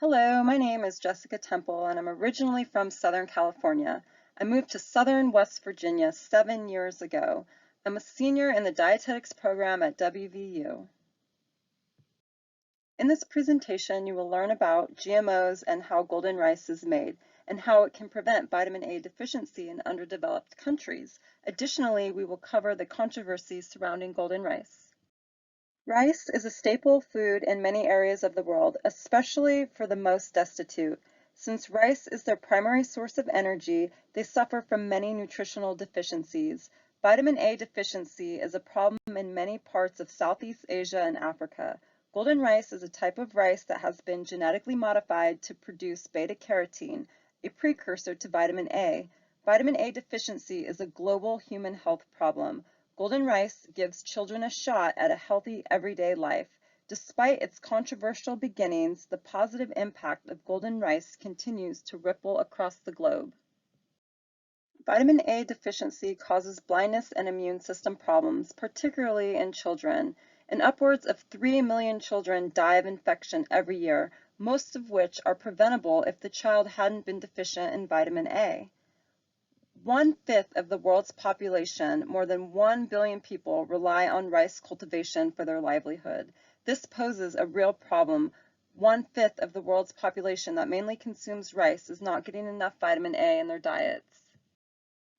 Hello, my name is Jessica Temple, and I'm originally from Southern California. I moved to Southern West Virginia 7 years ago. I'm a senior in the dietetics program at WVU. In this presentation, you will learn about GMOs and how golden rice is made, and how it can prevent vitamin A deficiency in underdeveloped countries. Additionally, we will cover the controversies surrounding golden rice. Rice is a staple food in many areas of the world, especially for the most destitute. Since rice is their primary source of energy, they suffer from many nutritional deficiencies. Vitamin A deficiency is a problem in many parts of Southeast Asia and Africa. Golden rice is a type of rice that has been genetically modified to produce beta-carotene, a precursor to vitamin A. Vitamin A deficiency is a global human health problem. Golden rice gives children a shot at a healthy everyday life. Despite its controversial beginnings, the positive impact of golden rice continues to ripple across the globe. Vitamin A deficiency causes blindness and immune system problems, particularly in children, and upwards of 3 million children die of infection every year, most of which are preventable if the child hadn't been deficient in vitamin A. 1/5 of the world's population, more than 1 billion people, rely on rice cultivation for their livelihood. This poses a real problem. 1/5 of the world's population that mainly consumes rice is not getting enough vitamin A in their diets.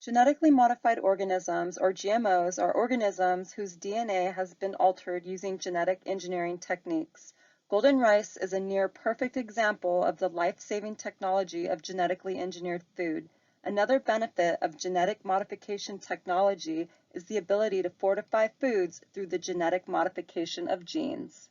Genetically modified organisms, or GMOs, are organisms whose DNA has been altered using genetic engineering techniques. Golden rice is a near perfect example of the life-saving technology of genetically engineered food. Another benefit of genetic modification technology is the ability to fortify foods through the genetic modification of genes.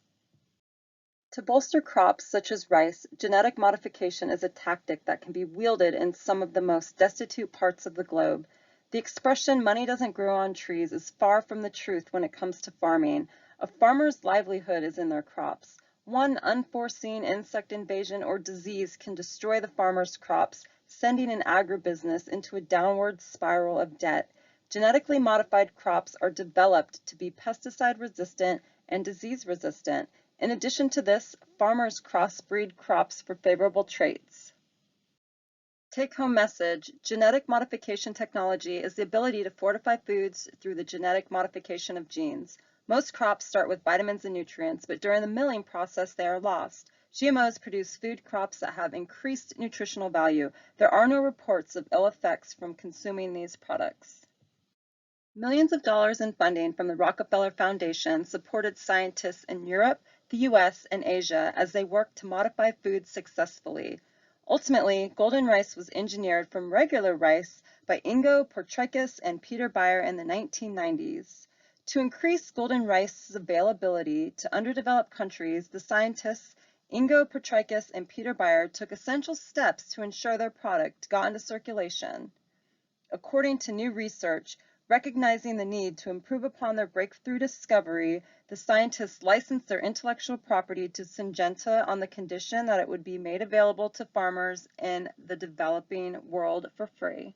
To bolster crops such as rice, genetic modification is a tactic that can be wielded in some of the most destitute parts of the globe. The expression "money doesn't grow on trees" is far from the truth when it comes to farming. A farmer's livelihood is in their crops. One unforeseen insect invasion or disease can destroy the farmer's crops, sending an agribusiness into a downward spiral of debt. Genetically modified crops are developed to be pesticide resistant and disease resistant. In addition to this, farmers crossbreed crops for favorable traits. Take-home message: genetic modification technology is the ability to fortify foods through the genetic modification of genes. Most crops start with vitamins and nutrients, but during the milling process they are lost. GMOs produce food crops that have increased nutritional value. There are no reports of ill effects from consuming these products. Millions of dollars in funding from the Rockefeller Foundation supported scientists in Europe, the US, and Asia as they worked to modify foods successfully. Ultimately, golden rice was engineered from regular rice by Ingo Portrakis and Peter Beyer in the 1990s. To increase golden rice's availability to underdeveloped countries, the scientists Ingo Portrakis and Peter Beyer took essential steps to ensure their product got into circulation. According to new research, recognizing the need to improve upon their breakthrough discovery, the scientists licensed their intellectual property to Syngenta on the condition that it would be made available to farmers in the developing world for free.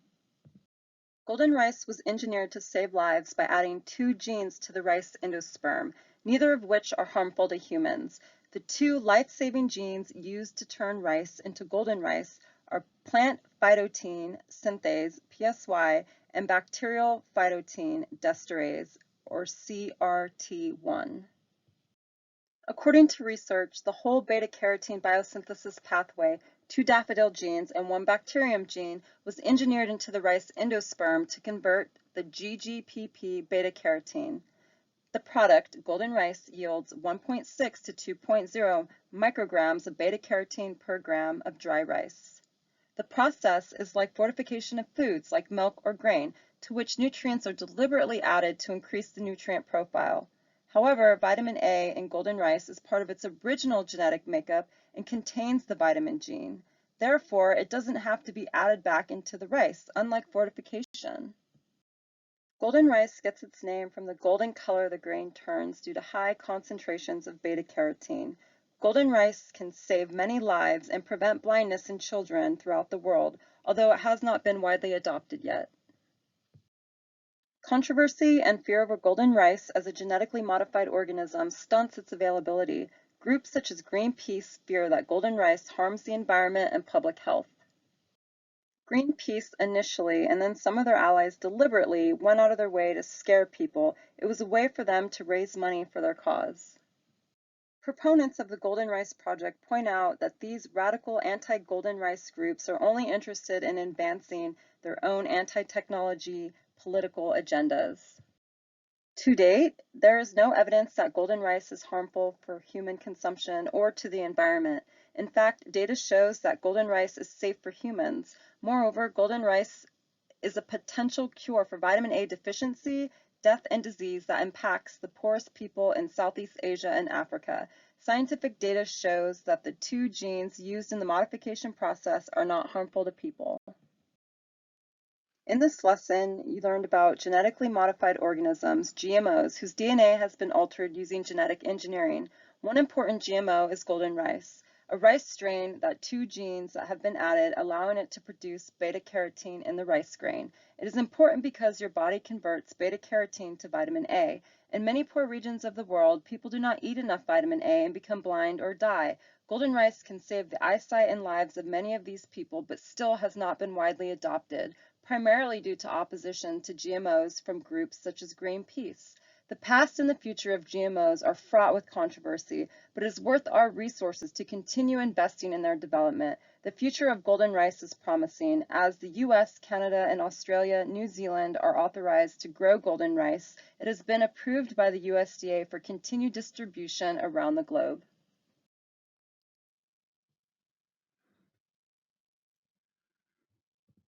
Golden rice was engineered to save lives by adding 2 genes to the rice endosperm, neither of which are harmful to humans. The 2 life-saving genes used to turn rice into golden rice are plant phytoten synthase, PSY, and bacterial phytoten desterase, or CRT1. According to research, the whole beta-carotene biosynthesis pathway, 2 daffodil genes and 1 bacterium gene, was engineered into the rice endosperm to convert the GGPP beta-carotene. The product, golden rice, yields 1.6 to 2.0 micrograms of beta-carotene per gram of dry rice. The process is like fortification of foods like milk or grain, to which nutrients are deliberately added to increase the nutrient profile. However, vitamin A in golden rice is part of its original genetic makeup and contains the vitamin gene. Therefore, it doesn't have to be added back into the rice, unlike fortification. Golden rice gets its name from the golden color the grain turns due to high concentrations of beta-carotene. Golden rice can save many lives and prevent blindness in children throughout the world, although it has not been widely adopted yet. Controversy and fear over golden rice as a genetically modified organism stunts its availability. Groups such as Greenpeace fear that golden rice harms the environment and public health. Greenpeace initially, and then some of their allies deliberately, went out of their way to scare people. It was a way for them to raise money for their cause. Proponents of the Golden Rice Project point out that these radical anti-golden rice groups are only interested in advancing their own anti-technology political agendas. To date, there is no evidence that golden rice is harmful for human consumption or to the environment. In fact, data shows that golden rice is safe for humans. Moreover, golden rice is a potential cure for vitamin A deficiency, death, and disease that impacts the poorest people in Southeast Asia and Africa. Scientific data shows that the 2 genes used in the modification process are not harmful to people. In this lesson, you learned about genetically modified organisms, GMOs, whose DNA has been altered using genetic engineering. One important GMO is golden rice, a rice strain that 2 genes that have been added, allowing it to produce beta-carotene in the rice grain. It is important because your body converts beta-carotene to vitamin A. In many poor regions of the world, people do not eat enough vitamin A and become blind or die. Golden rice can save the eyesight and lives of many of these people, but still has not been widely adopted, primarily due to opposition to GMOs from groups such as Greenpeace. The past and the future of GMOs are fraught with controversy, but it is worth our resources to continue investing in their development. The future of golden rice is promising, as the US, Canada, and Australia, New Zealand are authorized to grow golden rice. It has been approved by the USDA for continued distribution around the globe.